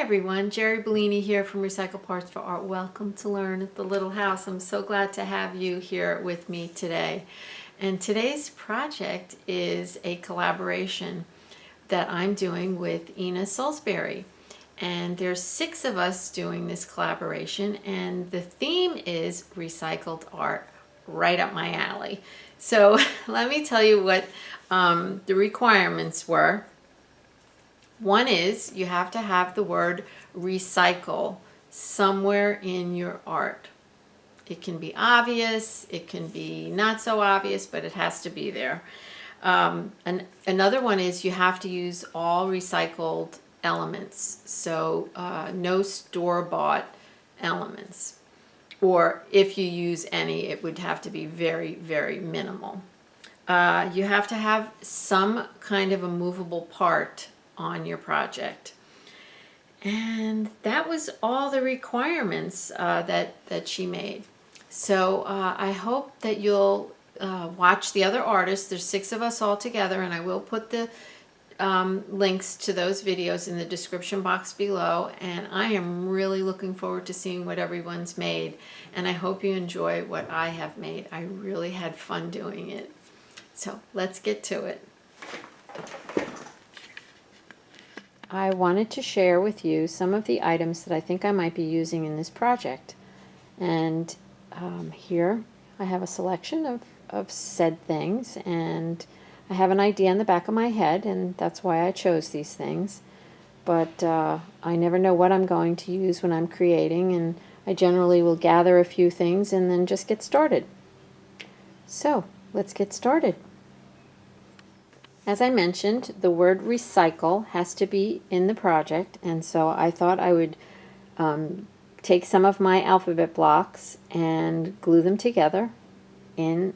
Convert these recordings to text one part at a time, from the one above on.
everyone, Jeri Bellini here from Recycle Parts for Art. Welcome to Learn at the Little House. I'm so glad to have you here with me today. And today's project is a collaboration that I'm doing with Ina Salisbury. And there's 6 of us doing this collaboration, and the theme is recycled art, right up my alley. So let me tell you what the requirements were. One is you have to have the word recycle somewhere in your art. It can be obvious, it can be not so obvious, but it has to be there. Another one is you have to use all recycled elements, so no store-bought elements. Or if you use any, it would have to be very, very minimal. You have to have some kind of a movable part on your project. And that was all the requirements that she made. So I hope that you'll watch the other artists. There's 6 of us all together, and I will put the links to those videos in the description box below. And I am really looking forward to seeing what everyone's made. And I hope you enjoy what I have made. I really had fun doing it. So let's get to it. I wanted to share with you some of the items that I think I might be using in this project. And here I have a selection of said things, and I have an idea in the back of my head, and that's why I chose these things. But I never know what I'm going to use when I'm creating, and I generally will gather a few things and then just get started. So let's get started. As I mentioned, the word recycle has to be in the project, and so I thought I would take some of my alphabet blocks and glue them together into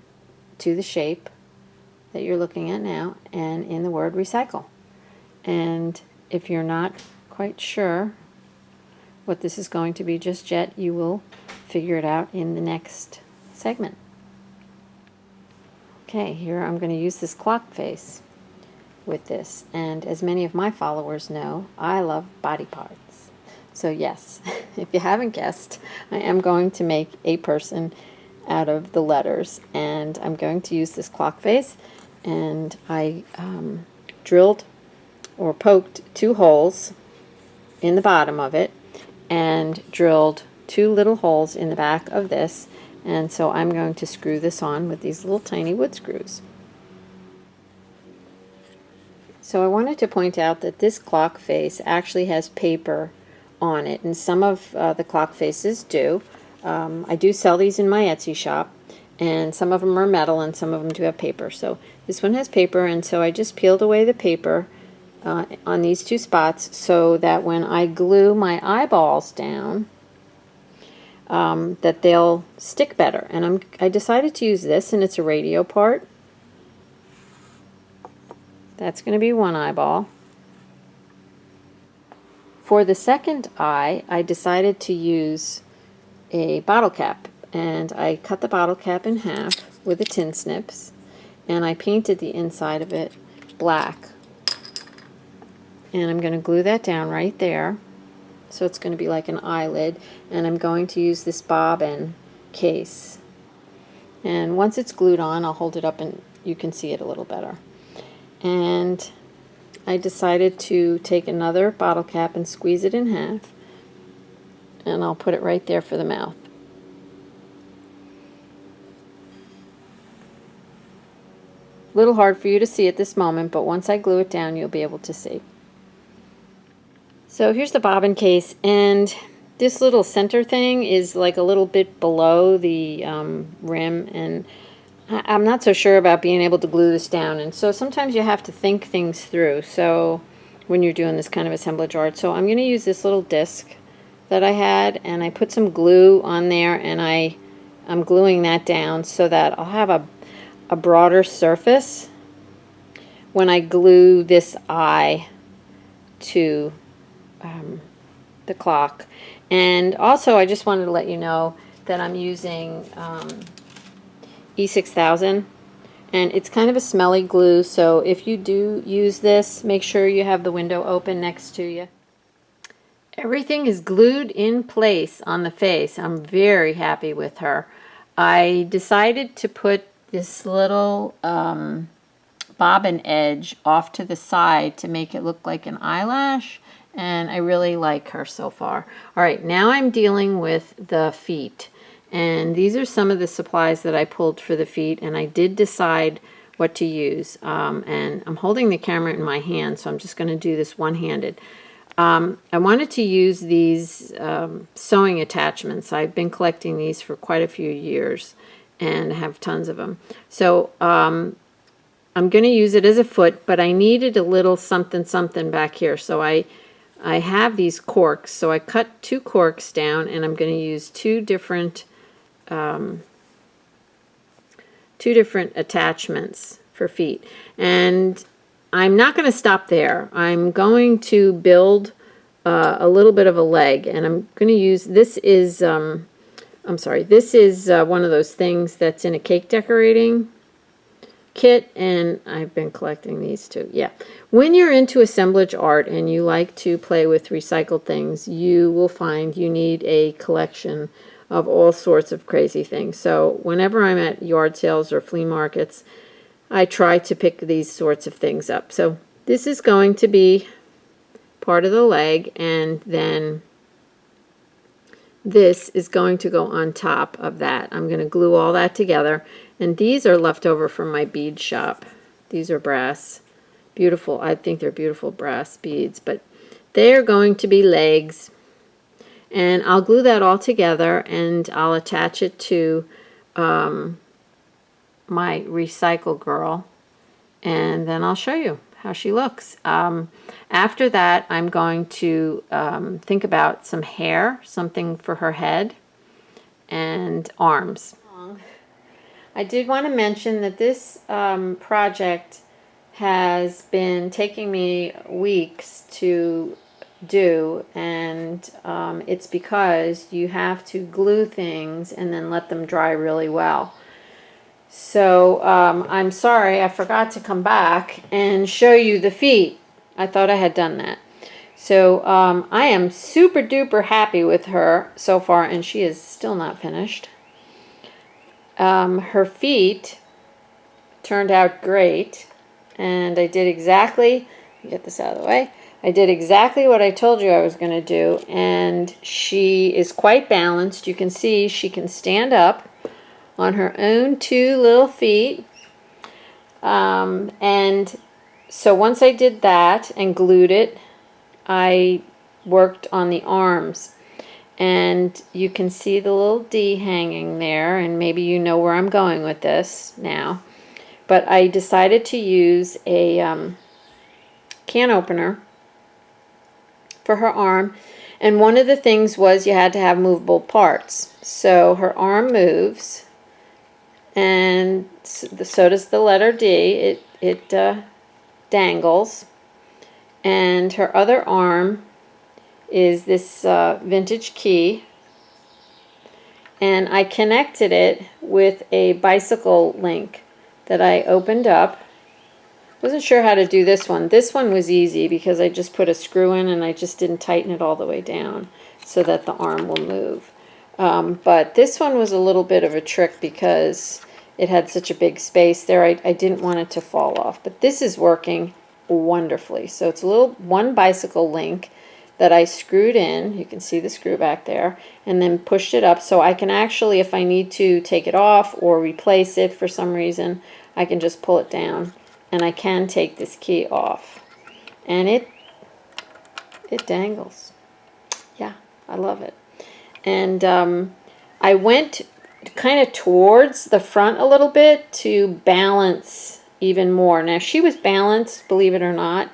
the shape that you're looking at now, and in the word recycle. And if you're not quite sure what this is going to be just yet, you will figure it out in the next segment. Okay, here I'm going to use this clock face with this, and as many of my followers know, I love body parts. So yes, if you haven't guessed, I am going to make a person out of the letters, and I'm going to use this clock face, and I drilled or poked 2 holes in the bottom of it and drilled 2 little holes in the back of this, and so I'm going to screw this on with these little tiny wood screws. So I wanted to point out that this clock face actually has paper on it, and some of the clock faces do. I do sell these in my Etsy shop, and some of them are metal and some of them do have paper. So this one has paper, and so I just peeled away the paper on these 2 spots so that when I glue my eyeballs down, that they'll stick better. And I decided to use this, and it's a radio part. That's going to be one eyeball. For the second eye, I decided to use a bottle cap, and I cut the bottle cap in half with the tin snips, and I painted the inside of it black. And I'm going to glue that down right there, so it's going to be like an eyelid, and I'm going to use this bobbin case. And once it's glued on, I'll hold it up and you can see it a little better. And I decided to take another bottle cap and squeeze it in half, and I'll put it right there for the mouth. A little hard for you to see at this moment, but once I glue it down, you'll be able to see. So here's the bobbin case, and this little center thing is like a little bit below the rim, and I'm not so sure about being able to glue this down, and so sometimes you have to think things through so when you're doing this kind of assemblage art. So I'm going to use this little disc that I had, and I put some glue on there, and I'm gluing that down so that I'll have a broader surface when I glue this eye to the clock. And also I just wanted to let you know that I'm using E6000, and it's kind of a smelly glue, so if you do use this, make sure you have the window open next to you. Everything is glued in place on the face. I'm very happy with her. I decided to put this little bobbin edge off to the side to make it look like an eyelash, and I really like her so far. All right, now I'm dealing with the feet, and these are some of the supplies that I pulled for the feet, and I did decide what to use. And I'm holding the camera in my hand, so I'm just going to do this one-handed. I wanted to use these sewing attachments. I've been collecting these for quite a few years and have tons of them. So I'm going to use it as a foot, but I needed a little something something back here. So I have these corks. So I cut 2 corks down, and I'm going to use two different attachments for feet. And I'm not going to stop there. I'm going to build a little bit of a leg, and I'm going to use, this is one of those things that's in a cake decorating kit, and I've been collecting these too. Yeah. When you're into assemblage art and you like to play with recycled things, you will find you need a collection of all sorts of crazy things. So whenever I'm at yard sales or flea markets, I try to pick these sorts of things up. So this is going to be part of the leg, and then this is going to go on top of that. I'm going to glue all that together, and these are left over from my bead shop. These are brass. Beautiful. I think they're beautiful brass beads, but they are going to be legs, and I'll glue that all together, and I'll attach it to my recycle girl, and then I'll show you how she looks. After that, I'm going to think about some hair, something for her head, and arms. I did want to mention that this project has been taking me weeks to do, and it's because you have to glue things and then let them dry really well. So I'm sorry, I forgot to come back and show you the feet. I thought I had done that. So I am super duper happy with her so far, and she is still not finished. Her feet turned out great, and I did exactly, get this out of the way, I did exactly what I told you I was going to do, and she is quite balanced. You can see she can stand up on her own 2 little feet. And so once I did that and glued it, I worked on the arms. And you can see the little D hanging there, and maybe you know where I'm going with this now. But I decided to use a can opener for her arm. And one of the things was you had to have movable parts. So her arm moves, and so does the letter D. It dangles, and her other arm is this vintage key, and I connected it with a bicycle link that I opened up. Wasn't sure how to do this one. This one was easy because I just put a screw in, and I just didn't tighten it all the way down so that the arm will move. But this one was a little bit of a trick because it had such a big space there. I didn't want it to fall off. But this is working wonderfully. So it's a little one bicycle link that I screwed in. You can see the screw back there. And then pushed it up so I can actually, if I need to take it off or replace it for some reason, I can just pull it down. And I can take this key off. And it dangles. Yeah, I love it. And I went kind of towards the front a little bit to balance even more. Now she was balanced, believe it or not.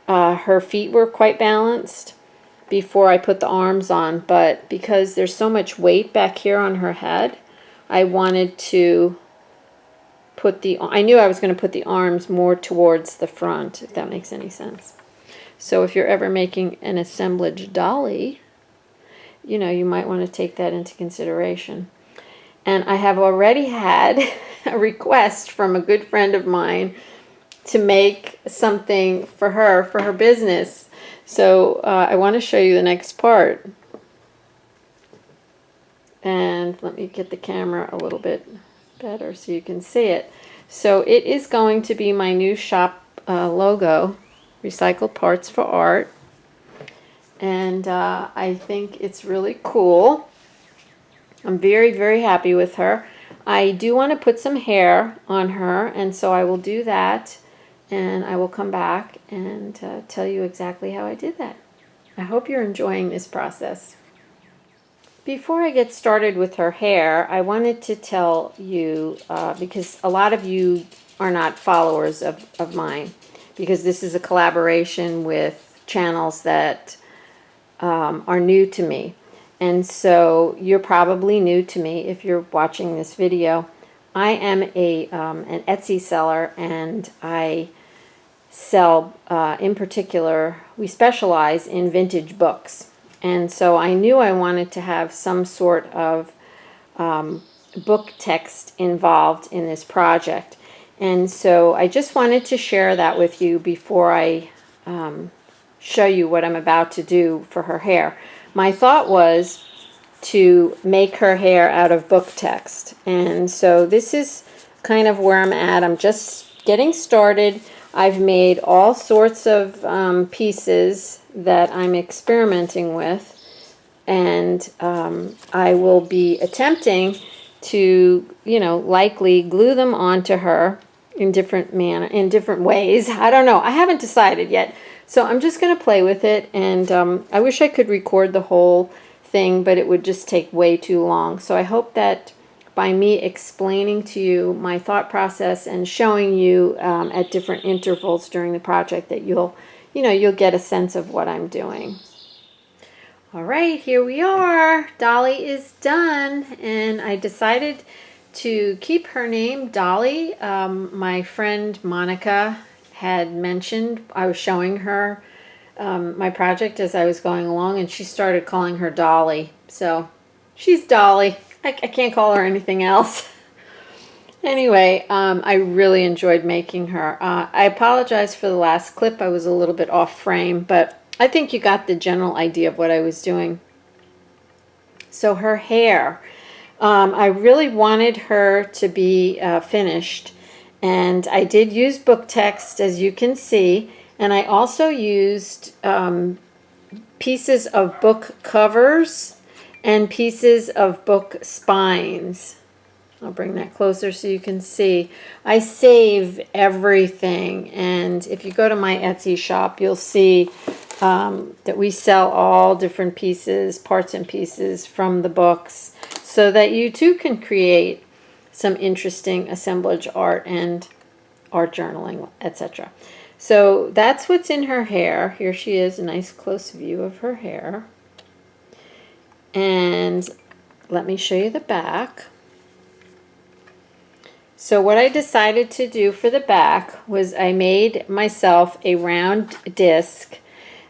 Her feet were quite balanced before I put the arms on, but because there's so much weight back here on her head, I wanted to put I knew I was going to put the arms more towards the front, if that makes any sense. So if you're ever making an assemblage dolly, you know, you might want to take that into consideration. And I have already had a request from a good friend of mine to make something for her business. So I want to show you the next part. And let me get the camera a little bit better so you can see it. So it is going to be my new shop logo, Recycled Parts for Art. And I think it's really cool. I'm very, very happy with her. I do want to put some hair on her, and so I will do that. And I will come back and tell you exactly how I did that. I hope you're enjoying this process. Before I get started with her hair, I wanted to tell you, because a lot of you are not followers of mine, because this is a collaboration with channels that are new to me. And so you're probably new to me if you're watching this video. I am an Etsy seller, and I sell, in particular, we specialize in vintage books. And so I knew I wanted to have some sort of book text involved in this project. And so I just wanted to share that with you before I show you what I'm about to do for her hair. My thought was to make her hair out of book text. And so this is kind of where I'm at. I'm just getting started. I've made all sorts of pieces that I'm experimenting with, and I will be attempting to, likely glue them onto her in different ways. I don't know. I haven't decided yet. So I'm just going to play with it, and I wish I could record the whole thing, but it would just take way too long. So I hope that by me explaining to you my thought process and showing you at different intervals during the project that you'll get a sense of what I'm doing. All right, here we are. Dolly is done, and I decided to keep her name Dolly. My friend Monica had mentioned, I was showing her my project as I was going along, and she started calling her Dolly. So she's Dolly. I can't call her anything else. Anyway, I really enjoyed making her. I apologize for the last clip. I was a little bit off frame, but I think you got the general idea of what I was doing. So her hair, I really wanted her to be finished, and I did use book text, as you can see, and I also used pieces of book covers and pieces of book spines. I'll bring that closer so you can see. I save everything, and if you go to my Etsy shop, you'll see that we sell all different pieces, parts and pieces from the books, so that you too can create some interesting assemblage art and art journaling, etc. So that's what's in her hair. Here she is, a nice close view of her hair. And let me show you the back. So what I decided to do for the back was I made myself a round disc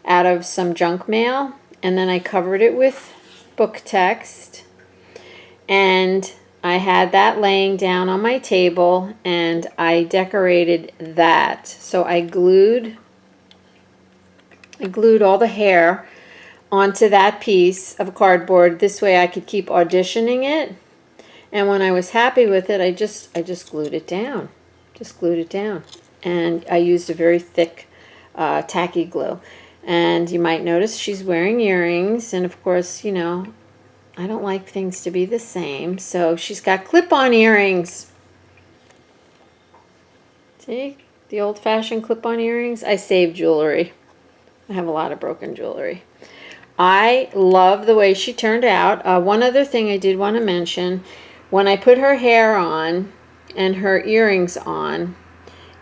out of some junk mail, and then I covered it with book text, and I had that laying down on my table, and I decorated that. So I glued all the hair onto that piece of cardboard. This way I could keep auditioning it, and when I was happy with it, I just glued it down. Just glued it down, and I used a very thick tacky glue. And you might notice she's wearing earrings, and of course, I don't like things to be the same, so she's got clip-on earrings. See, the old-fashioned clip-on earrings. I save jewelry. I have a lot of broken jewelry. I love the way she turned out. One other thing I did want to mention, when I put her hair on and her earrings on,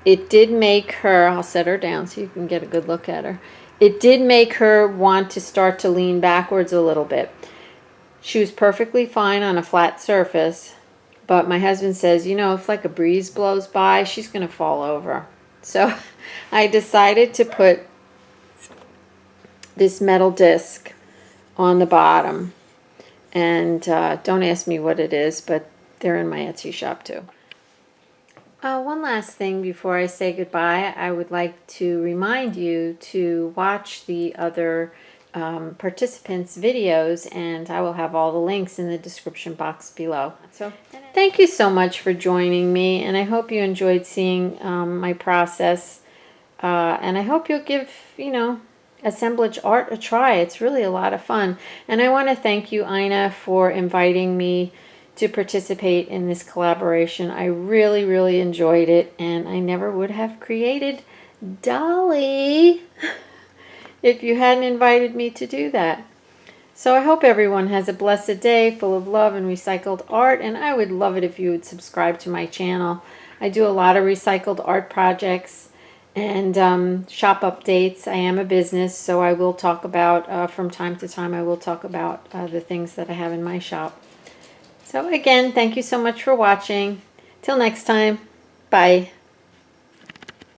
it did make her, I'll set her down so you can get a good look at her. It did make her want to start to lean backwards a little bit. She was perfectly fine on a flat surface, but my husband says, if like a breeze blows by, she's going to fall over. So I decided to put this metal disc on the bottom, and don't ask me what it is, but they're in my Etsy shop too. One last thing before I say goodbye, I would like to remind you to watch the other participants' videos, and I will have all the links in the description box below. So thank you so much for joining me, and I hope you enjoyed seeing my process. And I hope you'll give, assemblage art a try. It's really a lot of fun. And I want to thank you, Ina, for inviting me to participate in this collaboration. I really, really enjoyed it, and I never would have created Dolly if you hadn't invited me to do that. So I hope everyone has a blessed day full of love and recycled art, and I would love it if you would subscribe to my channel. I do a lot of recycled art projects and shop updates. I am a business, so I will talk about, from time to time, I will talk about the things that I have in my shop. So again, thank you so much for watching. Till next time, bye.